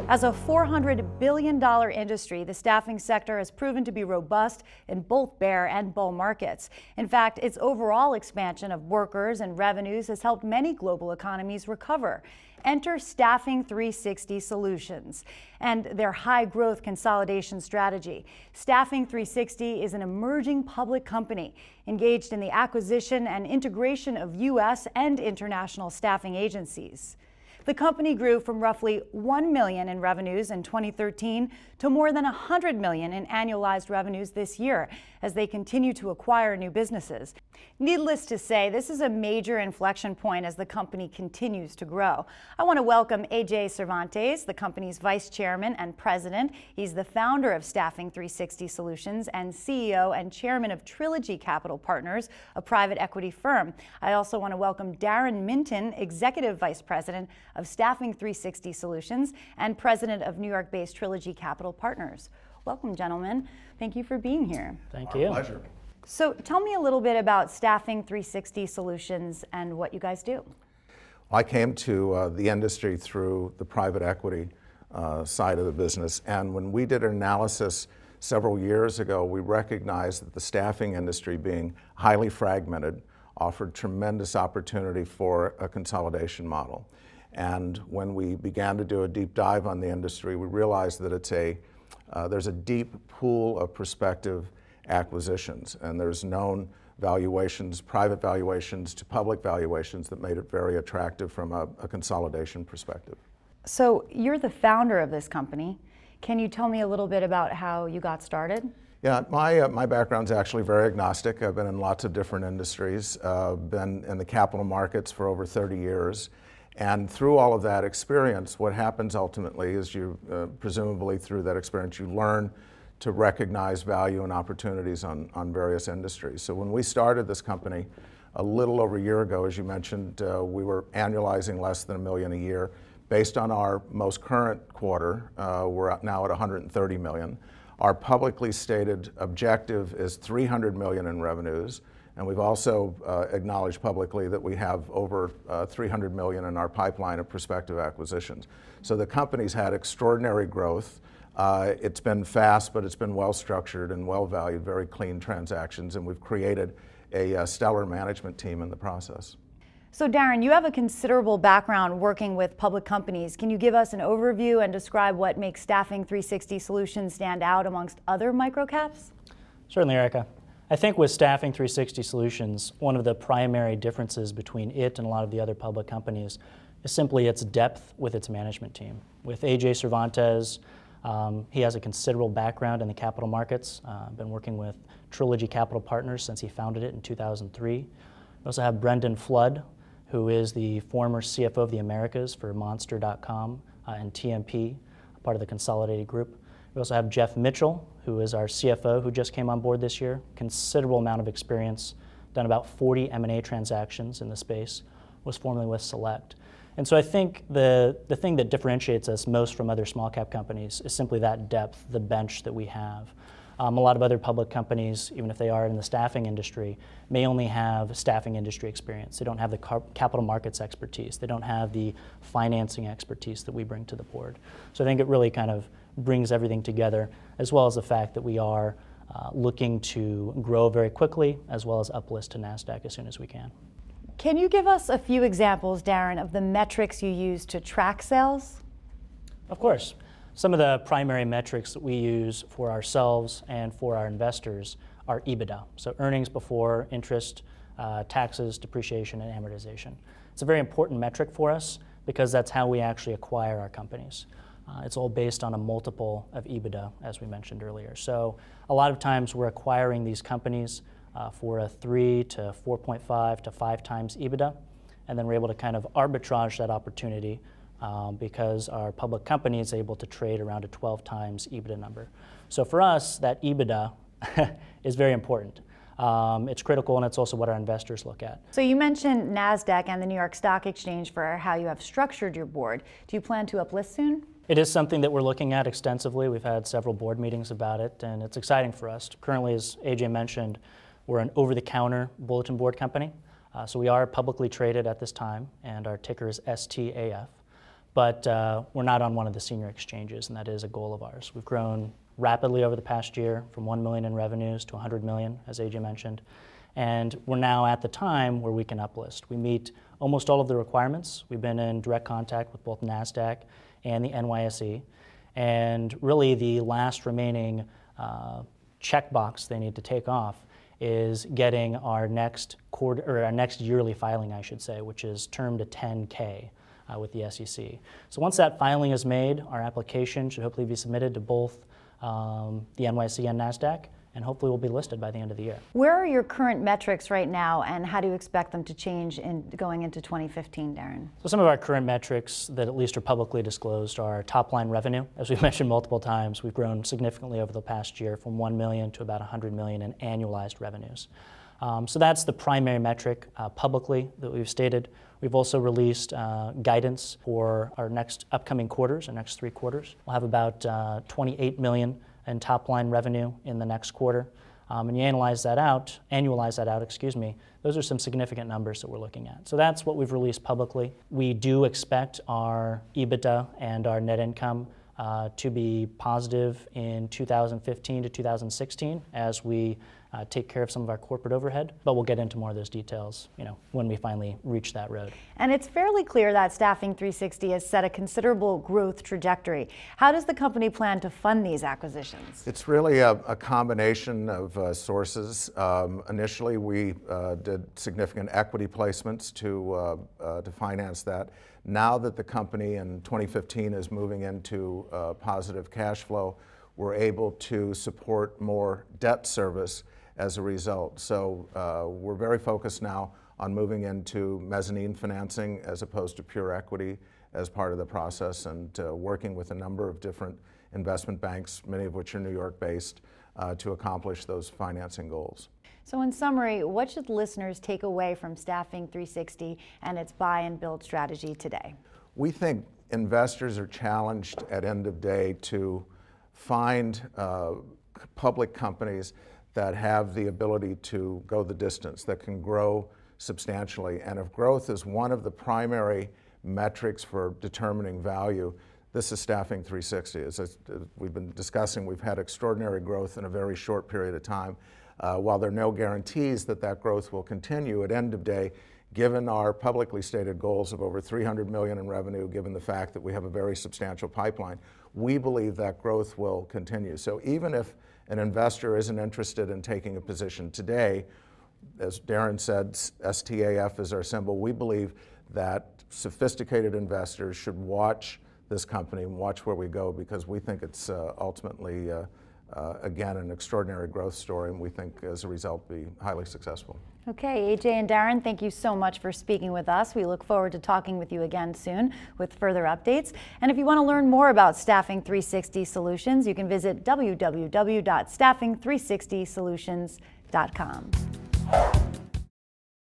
As a $400 billion industry, the staffing sector has proven to be robust in both bear and bull markets. In fact, its overall expansion of workers and revenues has helped many global economies recover. Enter Staffing 360 Solutions and their high-growth consolidation strategy. Staffing 360 is an emerging public company engaged in the acquisition and integration of U.S. and international staffing agencies. The company grew from roughly $1 million in revenues in 2013 to more than $100 million in annualized revenues this year as they continue to acquire new businesses. Needless to say, this is a major inflection point as the company continues to grow. I want to welcome AJ Cervantes, the company's vice chairman and president. He's the founder of Staffing 360 Solutions and CEO and chairman of Trilogy Capital Partners, a private equity firm. I also want to welcome Darren Minton, executive vice president of Staffing 360 Solutions and president of New York-based Trilogy Capital Partners. Welcome, gentlemen. Thank you for being here. Thank you. Our pleasure. So tell me a little bit about Staffing 360 Solutions and what you guys do. I came to the industry through the private equity side of the business, and when we did an analysis several years ago, we recognized that the staffing industry, being highly fragmented, offered tremendous opportunity for a consolidation model. And when we began to do a deep dive on the industry, we realized that there's a deep pool of prospective acquisitions, and there's known valuations, private valuations to public valuations, that made it very attractive from a consolidation perspective. So you're the founder of this company. Can you tell me a little bit about how you got started? Yeah, my background's actually very agnostic. I've been in lots of different industries, been in the capital markets for over 30 years. And through all of that experience, what happens ultimately is you, presumably through that experience, you learn to recognize value and opportunities on various industries. So when we started this company a little over a year ago, as you mentioned, we were annualizing less than $1 million a year. Based on our most current quarter, we're now at $130 million. Our publicly stated objective is $300 million in revenues. And we've also acknowledged publicly that we have over $300 million in our pipeline of prospective acquisitions. So the company's had extraordinary growth. It's been fast, but it's been well structured and well valued, very clean transactions, and we've created a stellar management team in the process. So Darren, you have a considerable background working with public companies. Can you give us an overview and describe what makes Staffing 360 Solutions stand out amongst other microcaps? Certainly, Erica. I think with Staffing 360 Solutions, one of the primary differences between it and a lot of the other public companies is simply its depth with its management team. With AJ Cervantes, he has a considerable background in the capital markets, been working with Trilogy Capital Partners since he founded it in 2003. We also have Brendan Flood, who is the former CFO of the Americas for Monster.com and TMP, part of the Consolidated Group. We also have Jeff Mitchell, who is our CFO, who just came on board this year. Considerable amount of experience, done about 40 M&A transactions in the space, was formerly with Select. And so I think the thing that differentiates us most from other small cap companies is simply that depth, the bench that we have. A lot of other public companies, even if they are in the staffing industry, may only have staffing industry experience. They don't have the capital markets expertise. They don't have the financing expertise that we bring to the board. So I think it really kind of brings everything together, as well as the fact that we are looking to grow very quickly, as well as uplist to NASDAQ as soon as we can. Can you give us a few examples, Darren, of the metrics you use to track sales? Of course. Some of the primary metrics that we use for ourselves and for our investors are EBITDA, so earnings before interest, taxes, depreciation, and amortization. It's a very important metric for us because that's how we actually acquire our companies. It's all based on a multiple of EBITDA, as we mentioned earlier. So a lot of times we're acquiring these companies for a 3 to 4.5 to 5 times EBITDA, and then we're able to kind of arbitrage that opportunity because our public company is able to trade around a 12 times EBITDA number. So for us, that EBITDA is very important. It's critical, and it's also what our investors look at. So you mentioned NASDAQ and the New York Stock Exchange for how you have structured your board. Do you plan to uplist soon? It is something that we're looking at extensively. We've had several board meetings about it, and it's exciting for us. Currently, as AJ mentioned, we're an over-the-counter bulletin board company. So we are publicly traded at this time, and our ticker is STAF. but we're not on one of the senior exchanges, and that is a goal of ours. We've grown rapidly over the past year from 1 million in revenues to 100 million, as AJ mentioned. And we're now at the time where we can uplist. We meet almost all of the requirements. We've been in direct contact with both NASDAQ and the NYSE. And really the last remaining checkbox they need to take off is getting our next quarter, or our next yearly filing, I should say, which is termed a 10K with the SEC. So once that filing is made, our application should hopefully be submitted to both the NYSE and NASDAQ, and hopefully we'll be listed by the end of the year. Where are your current metrics right now, and how do you expect them to change going into 2015, Darren? So some of our current metrics that at least are publicly disclosed are top line revenue. As we've mentioned multiple times, we've grown significantly over the past year from 1 million to about 100 million in annualized revenues. So that's the primary metric publicly that we've stated. We've also released guidance for our next upcoming quarters, our next 3 quarters. We'll have about 28 million in top line revenue in the next quarter. And you annualize that out, those are some significant numbers that we're looking at. So that's what we've released publicly. We do expect our EBITDA and our net income to be positive in 2015 to 2016 as we take care of some of our corporate overhead, but we'll get into more of those details, when we finally reach that road. And it's fairly clear that Staffing 360 has set a considerable growth trajectory. How does the company plan to fund these acquisitions? It's really a combination of sources. Initially, we did significant equity placements to finance that. Now that the company in 2015 is moving into positive cash flow, we're able to support more debt service as a result. So we're very focused now on moving into mezzanine financing as opposed to pure equity as part of the process, and working with a number of different investment banks, many of which are New York based, to accomplish those financing goals. So in summary, what should listeners take away from Staffing 360 and its buy and build strategy today? We think investors are challenged at end of day to find public companies that have the ability to go the distance, that can grow substantially. And if growth is one of the primary metrics for determining value, this is Staffing 360. As we've been discussing, we've had extraordinary growth in a very short period of time. While there are no guarantees that that growth will continue, at end of day, given our publicly stated goals of over 300 million in revenue, given the fact that we have a very substantial pipeline, we believe that growth will continue. So even if an investor isn't interested in taking a position today, as Darren said, STAF is our symbol. We believe that sophisticated investors should watch this company and watch where we go, because we think it's ultimately, again, an extraordinary growth story, and we think as a result be highly successful. Okay, AJ and Darren, thank you so much for speaking with us. We look forward to talking with you again soon with further updates. And if you want to learn more about Staffing 360 Solutions, you can visit www.staffing360solutions.com.